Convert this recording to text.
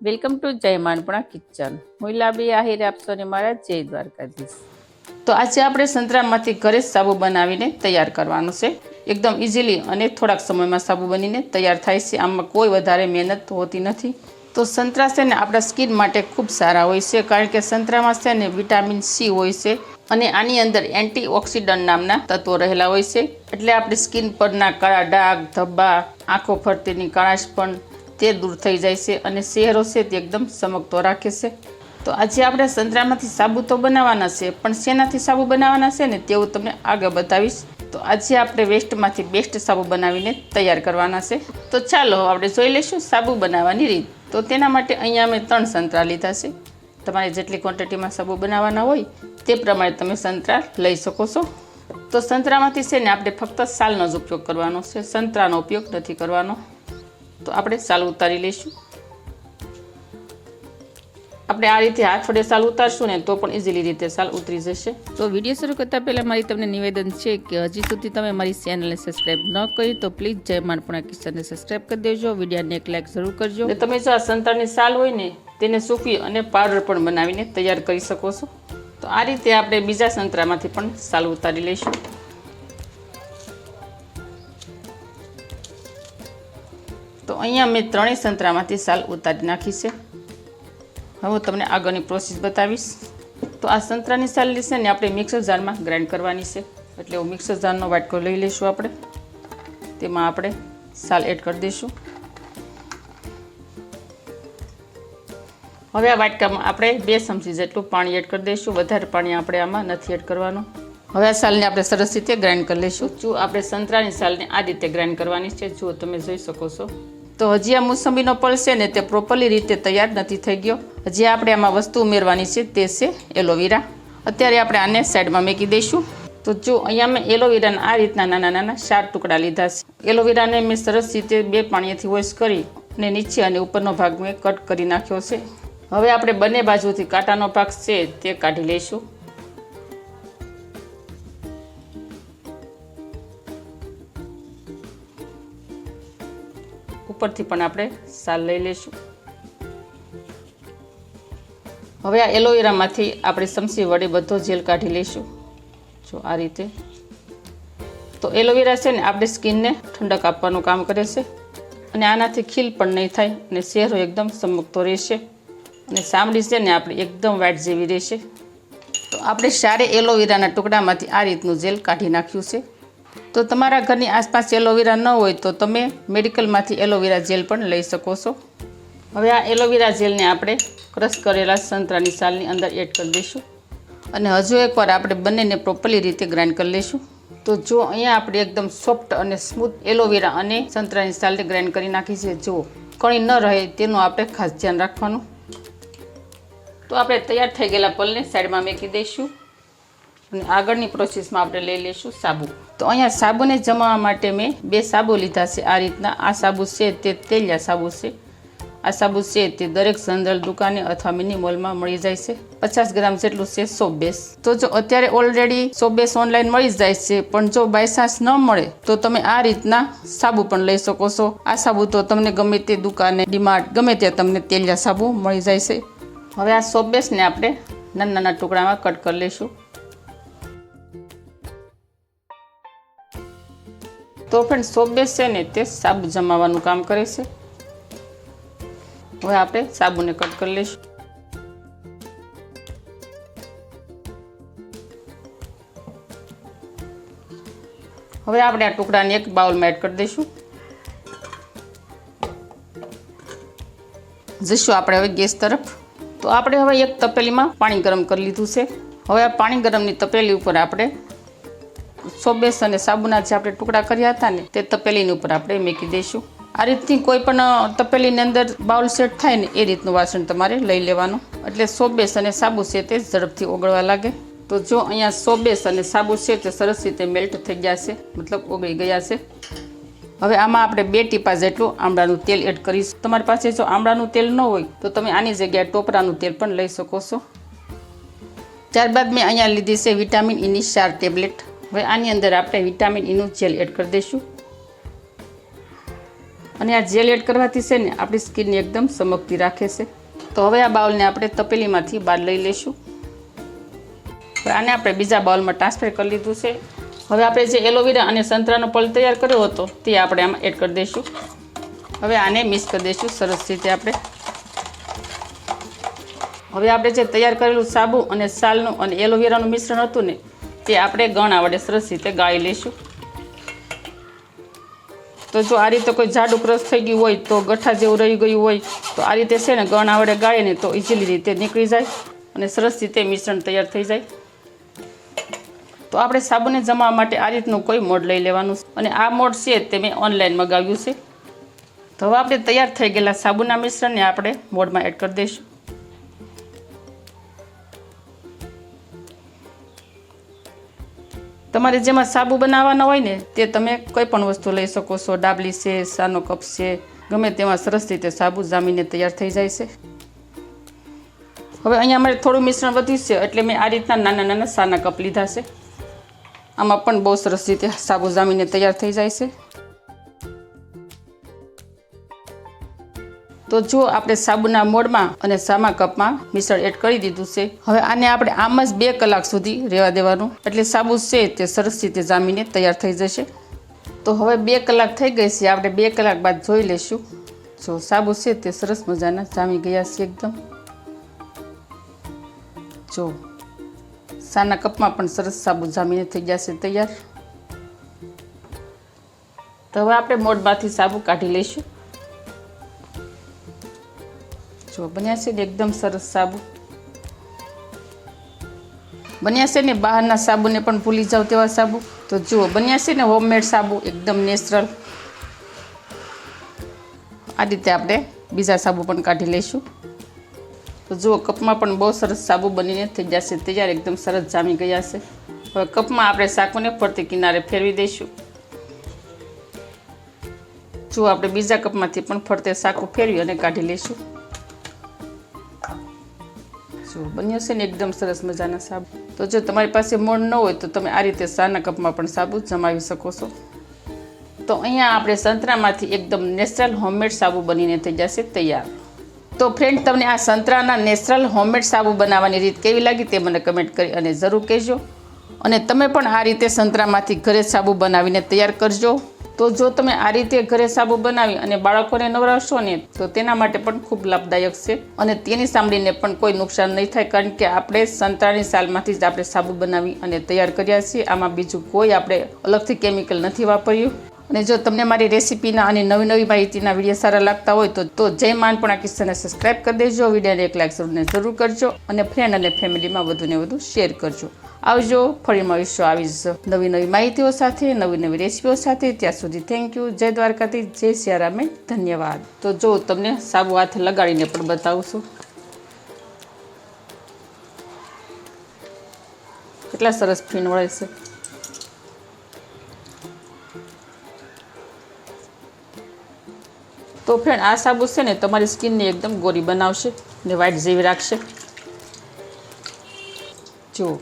Welcome to જય માનપણા kitchen. હું લાબી આહિર આપશોને મારા જય દ્વારકાધીશ. તો આજે આપણે સંતરામાંથી ઘરે સાબુ બનાવીને તૈયાર કરવાનું છે. એકદમ ઇઝીલી અને થોડાક સમયમાં સાબુ બનીને તૈયાર થાય છે. આમાં કોઈ વધારે મહેનત હોતી નથી. તો સંતરા છે ને આપણા સ્કિન માટે ખૂબ સારા હોય છે, કારણ કે સંતરામાં છે ને વિટામિન સી હોય છે અને આની અંદર એન્ટીઓક્સિડન્ટ નામના તત્વો રહેલા હોય છે. એટલે આપણી સ્કિન પરના કાળા ડાઘ, ધબ્બા, આંખો ફરતીની કાળાશ પણ તે દૂર થઈ જાય છે અને ચહેરો છે તે એકદમ ચમકતો રાખે છે. તો આજે આપણે સંતરામાંથી સાબુ તો બનાવવાના છે, પણ શેનાથી સાબુ બનાવવાના છે ને તેવું તમને આગળ બતાવીશ. તો આજે આપણે વેસ્ટમાંથી બેસ્ટ સાબુ બનાવીને તૈયાર કરવાના છે. તો ચાલો આપણે જોઈ લઈશું સાબુ બનાવવાની રીત. તો તેના માટે અહીંયા મેં 3 સંતરા લીધા છે. તમારે જેટલી ક્વોન્ટિટીમાં સાબુ બનાવવાના હોય તે પ્રમાણે તમે સંતરા લઈ શકો છો. તો સંતરામાંથી છે ને આપણે ફક્ત સાલનો જ ઉપયોગ કરવાનો છે, સંતરાનો ઉપયોગ નથી કરવાનો. તો આપણે સાલ ઉતારી લઈશું. આપણે આ રીતે હાથ વડે સાલ ઉતારશું ને તો પણ ઇઝીલી રીતે સાલ ઉતરી જશે. તો વિડીયો શરૂ કરતા પહેલાં મારી તમને નિવેદન છે કે હજી સુધી તમે મારી ચેનલને સબસ્ક્રાઈબ ન કરી તો પ્લીઝ જય માનપણા કિચનને સબસ્ક્રાઈબ કરી દેજો. વિડીયોને એક લાઈક જરૂર કરજો. અને તમે જો આ સંતરાની સાલ હોય ને તેને સૂકવી અને પાવડર પણ બનાવીને તૈયાર કરી શકો છો. તો આ રીતે આપણે બીજા સંતરામાંથી પણ સાલ ઉતારી લઈશું. તો અહીંયા મેં 3 સંતરામાંથી સાલ ઉતારી નાખી છે. હવે હું તમને આગળની પ્રોસેસ બતાવીશ. તો આ સંતરાની સાલ છે ને આપણે મિક્સર જારમાં ગ્રાઇન્ડ કરવાની છે. એટલે હું મિક્સર જારનો વાટકો લઈ લઈશું. આપણે તેમાં આપણે સાલ એડ કરી દઈશું. હવે આ વાટકામાં આપણે 2 ચમચી જેટલું પાણી એડ કરી દઈશું. વધારે પાણી આપણે આમાં નથી એડ કરવાનું. હવે આ સાલને આપણે સરસ રીતે ગ્રાઇન્ડ કરી લઈશું. જો આપણે સંતરાની સાલને આ રીતે ગ્રાઇન્ડ કરવાની છે. જો તમે જોઈ શકો છો. તો હજી આ મોસંબીનો પલ્પ છે ને તે પ્રોપરલી રીતે તૈયાર નથી થઈ ગયો. હજી આપણે આમાં વસ્તુ ઉમેરવાની છે, તે છે એલોવેરા. અત્યારે આપણે આને સાઈડમાં મૂકી દઈશું. તો જો અહીંયા મેં એલોવેરાના આ રીતના નાના નાના 4 ટુકડા લીધા છે. એલોવેરાને મેં સરસ રીતે 2 પાણીથી વોશ કરી અને નીચે અને ઉપરનો ભાગ મેં કટ કરી નાખ્યો છે. હવે આપણે બંને બાજુથી કાંટાનો ભાગ છે તે કાઢી લઈશું. ઉપરથી પણ આપણે સાલ લઈ લઈશું. હવે આ એલોવેરામાંથી આપણે ચમચી વડે બધો જેલ કાઢી લઈશું. જો આ રીતે. તો એલોવેરા છે ને આપણે સ્કિનને ઠંડક આપવાનું કામ કરે છે અને આનાથી ખીલ પણ નહીં થાય અને ચહેરો એકદમ ચમકતો રહેશે અને ચામડી છે ને આપણી એકદમ વ્હાઇટ જેવી રહેશે. તો આપણે સારે એલોવેરાના ટુકડામાંથી આ રીતનું જેલ કાઢી નાખ્યું છે. તો તમારા ઘરની આસપાસ એલોવેરા ન હોય તો તમે મેડિકલમાંથી એલોવેરા જેલ પણ લઈ શકો છો. હવે આ એલોવેરા જેલને આપણે ક્રશ કરેલા સંતરાની સાલની અંદર એડ કરી દઈશું અને હજુ એકવાર આપણે બંનેને પ્રોપરલી રીતે ગ્રાઇન્ડ કરી લઈશું. તો જો અહીંયા આપણે એકદમ સોફ્ટ અને સ્મૂથ એલોવેરા અને સંતરાની સાલને ગ્રાઇન્ડ કરી નાખી છે. જો કણી ન રહે તેનું આપણે ખાસ ધ્યાન રાખવાનું. તો આપણે તૈયાર થઈ ગયેલા પલને સાઈડમાં મૂકી દઈશું અને આગળની પ્રોસેસમાં આપણે લઈ લઈશું સાબુ. તો અહીંયા સાબુને જમાવવા માટે મેં 2 સાબુ લીધા છે. આ રીતના આ સાબુ છે તે તેલિયા સાબુ છે. આ સાબુ છે તે દરેક જનરલ દુકાને અથવા મિની મોલમાં મળી જાય છે. 50 ગ્રામ જેટલું છે સોપ બેસ. તો જો અત્યારે ઓલરેડી સોપ બેસ ઓનલાઈન મળી જ જાય છે, પણ જો બાય ચાન્સ ન મળે તો તમે આ રીતના સાબુ પણ લઈ શકો છો. આ સાબુ તો તમને ગમે તે દુકાને, ડીમાર્ટ, ગમે ત્યાં તમને તેલિયા સાબુ મળી જાય છે. હવે આ સોપ બેસને આપણે નાના નાના ટુકડામાં કટ કરી લઈશું. તો ફ્રેન્ડ સોપ બેસ છે ને તે સાબુ જમાવવાનું કામ કરે છે. હવે આપણે સાબુને કટ કરી લઈશું. હવે આપણે આ ટુકડાને એક બાઉલમાં એડ કરી દઈશું. જઈશું આપણે હવે ગેસ તરફ. તો આપણે હવે એક તપેલીમાં પાણી ગરમ કરી લીધું છે. હવે આ પાણી ગરમની તપેલી ઉપર આપણે સોપ બેસ અને સાબુના જે આપણે ટુકડા કર્યા હતા ને તે તપેલીની ઉપર આપણે મૂકી દઈશું. આ રીતની કોઈ પણ તપેલીની અંદર બાઉલ સેટ થાય ને એ રીતનું વાસણ તમારે લઈ લેવાનું, એટલે સોપ બેસ અને સાબુ છે તે ઝડપથી ઓગળવા લાગે. તો જો અહીંયા સોપ બેસ અને સાબુ છે તે સરસ રીતે મેલ્ટ થઈ ગયા છે, મતલબ ઓગળી ગયા છે. હવે આમાં આપણે 2 ટીપા જેટલું આમળાનું તેલ એડ કરીશું. તમારી પાસે જો આમળાનું તેલ ન હોય તો તમે આની જગ્યાએ ટોપરાનું તેલ પણ લઈ શકો છો. ત્યારબાદ મેં અહીંયા લીધી છે વિટામિન ઈની 4 ટેબ્લેટ. હવે આની અંદર આપણે વિટામિન ઈનું જેલ એડ કરી દઈશું. અને આ જેલ એડ કરવાથી છે ને આપણી સ્કિનને એકદમ ચમકતી રાખે છે. તો હવે આ બાઉલને આપણે તપેલીમાંથી બહાર લઈ લઈશું. આને આપણે બીજા બાઉલમાં ટ્રાન્સફર કરી લીધું છે. હવે આપણે જે એલોવેરા અને સંતરાનો પલ્પ તૈયાર કર્યો હતો તે આપણે આમાં એડ કરી દઈશું. હવે આને મિક્સ કરી દઈશું સરસ રીતે આપણે. હવે આપણે જે તૈયાર કરેલું સાબુ અને સાલનું અને એલોવેરાનું મિશ્રણ હતું ને તે આપણે ગળા વડે સરસ રીતે ગાળી લઈશું. તો જો આ રીતે કોઈ જાડું ક્રશ થઈ ગયું હોય તો ગઠ્ઠા જેવું રહી ગયું હોય તો આ રીતે છે ને ગળા વડે ગાળીને તો ઇઝીલી રીતે નીકળી જાય અને સરસ રીતે મિશ્રણ તૈયાર થઈ જાય. તો આપણે સાબુને જમાવવા માટે આ રીતનું કોઈ મોડ લઈ લેવાનું છે અને આ મોડ છે તે મેં ઓનલાઈન મગાવ્યું છે. તો હવે આપણે તૈયાર થઈ ગયેલા સાબુના મિશ્રણને આપણે મોડમાં એડ કરી દઈશું. તમારે જેમાં સાબુ બનાવવાનો હોય ને તે તમે કોઈ પણ વસ્તુ લઈ શકો છો. ડાબલી છે, સાનો કપ છે, ગમે તેમાં સરસ રીતે સાબુ જામીને તૈયાર થઈ જાય છે. હવે અહીંયા અમારે થોડું મિશ્રણ વધ્યું છે એટલે મેં આ રીતના નાના નાના સાના કપ લીધા છે. આમાં પણ બહુ સરસ રીતે સાબુ જામીને તૈયાર થઈ જાય છે. તો જો આપણે સાબુના મોડમાં અને સામા કપમાં મિશ્રણ એડ કરી દીધું છે. હવે આને આપણે આમ જ 2 કલાક સુધી રહેવા દેવાનું એટલે સાબુ છે તે સરસ રીતે જામીને તૈયાર થઈ જશે. તો હવે 2 કલાક થઈ ગઈ છે. આપણે 2 કલાક બાદ જોઈ લઈશું. જો સાબુ છે તે સરસ મજાના જામી ગયા છે એકદમ. જો સાના કપમાં પણ સરસ સાબુ જામીને થઈ જશે તૈયાર. તો હવે આપણે મોડમાંથી સાબુ કાઢી લઈશું. જો બન્યા છે ને એકદમ સરસ સાબુ બન્યા છે ને. બહારના સાબુને પણ ભૂલી જાવ તેવા સાબુ. તો જુઓ બન્યા છે ને હોમમેડ સાબુ એકદમ નેચરલ. આ રીતે આપણે બીજા સાબુ પણ કાઢી લઈશું. તો જુઓ કપમાં પણ બહુ સરસ સાબુ બનીને થઈ જશે તૈયાર. એકદમ સરસ જામી ગયા છે. હવે કપમાં આપણે સાકુને ફરતી કિનારે ફેરવી દઈશું. જુઓ આપણે બીજા કપમાંથી પણ ફરતે સાકુ ફેરવી અને કાઢી લઈશું. જો બન્યો છે ને એકદમ સરસ મજાના સાબુ. તો જો તમારી પાસે મોડ ન હોય તો તમે આ રીતે સાના કપમાં પણ સાબુ જમાવી શકો છો. તો અહીંયા આપણે સંતરામાંથી એકદમ નેચરલ હોમમેડ સાબુ બનીને થઈ જશે તૈયાર. તો ફ્રેન્ડ તમને આ સંતરાના નેચરલ હોમમેડ સાબુ બનાવવાની રીત કેવી લાગી તે મને કમેન્ટ કરી અને જરૂર કહેજો. અને તમે પણ આ રીતે સંતરામાંથી ઘરે સાબુ બનાવીને તૈયાર કરજો. તો જો તમે આ રીતે ઘરે સાબુ બનાવી અને બાળકોને નવરાવશો ને તો તેના માટે પણ ખૂબ લાભદાયક છે અને તેની ચામડીને પણ કોઈ નુકસાન નહીં થાય. કારણ કે આપણે સંતરાની સાલમાંથી જ આપણે સાબુ બનાવી અને તૈયાર કર્યા છીએ. આમાં બીજું કોઈ આપણે અલગથી કેમિકલ નથી વાપર્યું. અને જો તમને મારી રેસીપીના અને નવી નવી માહિતીના વિડીયો સારા લાગતા હોય તો જય માનપણા કિસ્સાને સબસ્ક્રાઈબ કરી દેજો. વિડીયોને એક લાઈક જરૂર કરજો અને ફ્રેન્ડ અને ફેમિલીમાં વધુને વધુ શેર કરજો. આવજો. ફરી મળીશું આવી જ નવી નવી માહિતીઓ સાથે, નવી નવી રેસીપીઓ સાથે. ત્યાં સુધી થેન્ક યુ. જય દ્વારકાધીશ, જય સિયારામ, ધન્યવાદ. તો જો તમને સાબુ હાથે લગાડીને પણ બતાવું છું કેટલા સરસ ફીણ વળે છે. તો ફ્રેન્ડ આ સાબુ છે ને તમારી સ્કિનને એકદમ ગોરી બનાવશે ને વ્હાઇટ જેવી રાખશે. જુઓ